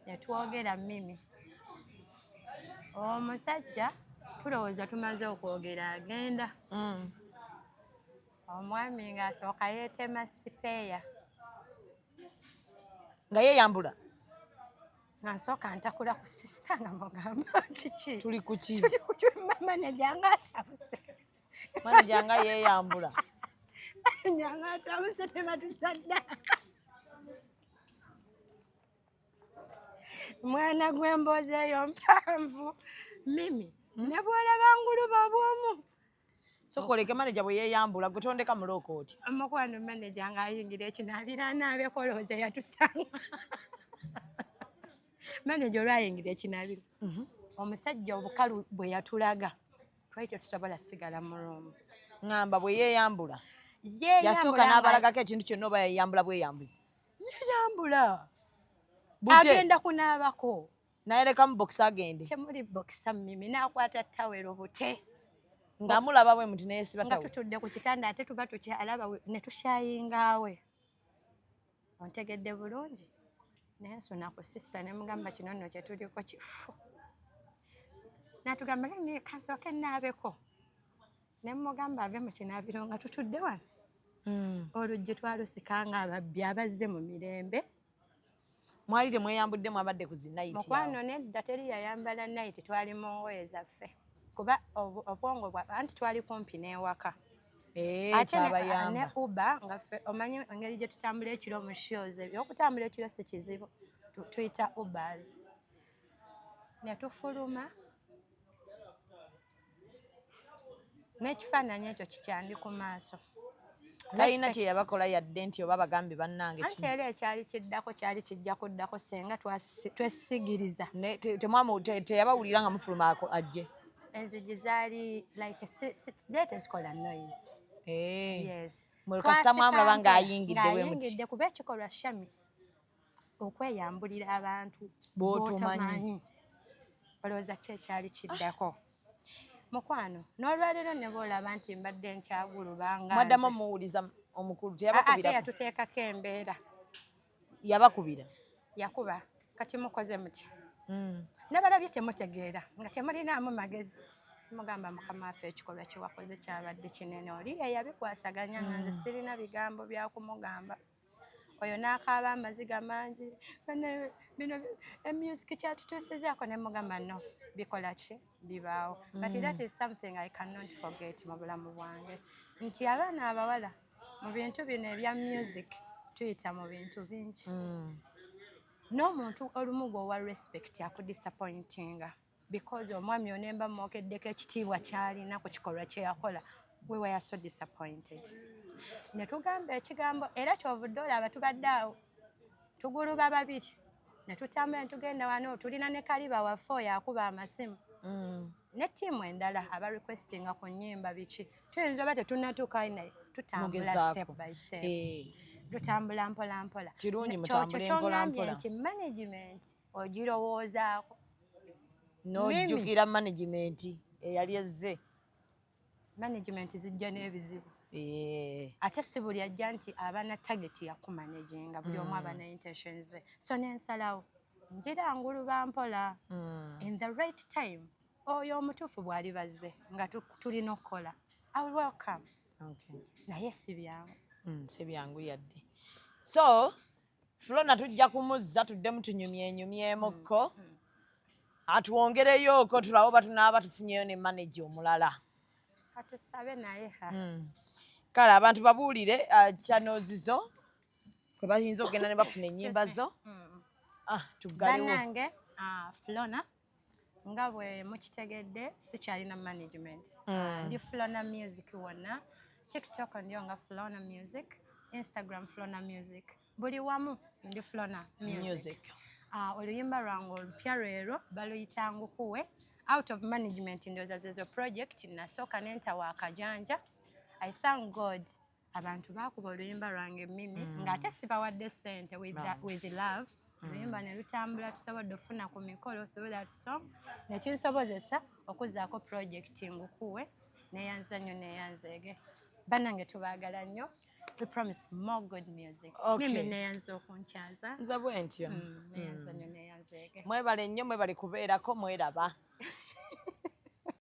ne twogera mimi omusajja tulowooza tumaze okwogera agenda omwami ng'asooka yeetema sipeeya nga yeeyambula ng'asooka ntakula ku sisita nga mugamba kiki tuli ku ki manager ng'atabuse manager nga yeeyambula manager ng'atabuse tebatusaddaaka mwana gw'emboozi eyo mpanvu mimi ne bw'olaba nguluba bw'omu sokoleke manager bwe yeeyambula gwe tondeka mulooko oti omukwano manager ng'ayingira ekinaabiro anaabeeko olowooza yatusanga manager olwayingira ekinaabiro omusajja obukalu bwe yatulaga twali tetusobola sigala mu ruumu ŋŋamba bwe yeeyambula yasooka n'abalagako ekintu kyonna oba yeeyambula bweyambuzi yeeyambula agenda kunaabako nayerekamu bokisi agende temuli bokisa mimi n'akwata tawero bute nga mulaba bwe muti neesiba nga tutudde ku kitanda ate tuba tukyalaba ne tukyayingaawe ontegedde bulungi naye nsuna ku sisita ne mugamba kino nno kye tuliko kifu natugamba lemi kansooke nnaabeko ne mugamba ave mu kinaabiro nga tutudde wano oluggi twalusika nga ababbi abazze mu mirembe mwali temweyambudde mwabadde ku zinayiti mukwano nedda teri yayambala nayiti twali mu ngoye zaffe kuba obwongo anti twali kumpi n'ewaka ate ne uba nga ffe omanyi engeri gye tutambula ekiro mu shows ebyokutambula ekiro si kizibu tuyita ubers ne tufuluma n'ekifaananyi ekyo kikyandi ku maaso talina kye yabakola yadde nti oba bagambe bannange anti era ekyali kiddako kyali kijja kuddako senga twesigiriza teyabawulira nga mufuluma ajje enzigi zaali like leete zikola noise yes kasita mwamulaba ng'ayingidde kuba ekikolwa shami okweyambulira abantu b'otomanyi olowooza ki ekyali kiddako mukwano n'olwaleero ne boolaba nti mbadde nkyagulubangaze mwaddamu omuwuliza omukulu ate yatuteekako embeera yabakubira yakuba kati mukoze muti nabalabye temutegeera nga temulinaamu magezi mugamba mukama waffe ekikolwa kyewakoze kyabadde kinene oli yeyabikwasaganya nga nze sirina bigambo byakumugamba oyo n'akaaba amaziga mangi bino emusiki kyatutuusizaako ne mugamba no bikola ki bibaawo but that is something I cannot forget mu bulamu bwange nti abaana abawala mu bintu bino ebya music tuyita mu bintu bingi n'omuntu olumu gwowa respect akudisappointinga because omwami onemba mwokeddeko ekitiibwa kyalina ku kikolwa kye yakola we were so disappointed ne tugamba ekigambo era kyovudde olaba tubadde awo tuguluba babiri ne tutambula ne tugenda wano tulina ne kaliba waffe oyo akuba amasimu ne ttiimu endala aba requestinga ku nnyimba biki tuyinza oba tetunnatuukayo naye tutambula step by step tutambula mpola mpola kirungi kyokyo mutambule mpola kyongambye mpola nti management ogirowoozaako n'ojjukira management eyali ezze management zijja n'ebizibu ate si buli ajja nti aba na target yakumanaginga buli omu aba na intentions ze so nensalawo njiranguluba mpola in the right time oyo omutuufu bw'ali bazze nga tulina okukola I will welcome naye si byangu si byangu yadde so Flona tujja kumuzza tuddemu tunyumyenyumyemukko atuwongereyoko tulabe oba tunaaba tufunyeyo ne manager omulala katusabe naye kale abantu babuulire channels zo kwe bayinza okugenda ne bafuna ennyimba zo tuggalewo bannange Flona nga bwe mukitegedde sikyalina management ndi Flona music wonna TikTok ndiyo nga Flona music Instagram Flona music buli wamu ndi Flona music oluyimba lwange olupya lwero baluyita ngukuwe out of management ndowooza zezo project nasooka nentawa akajanja I thank God abantu baakuba oluyimba lwange mimi ng'ate sibawadde ssente with love oluyimba ne lutambula tusobodde okufuna ku mikolo through that song nekinsobozesa okuzzaako project ngukuwe neyanza nnyo neyanzeege bannange tubaagala nnyo we promise more good music mimi neyanza okunkyaza nze bwe ntyo neyanza nnyo neyanzeege mwebale nnyo mwebale kubeerako mweraba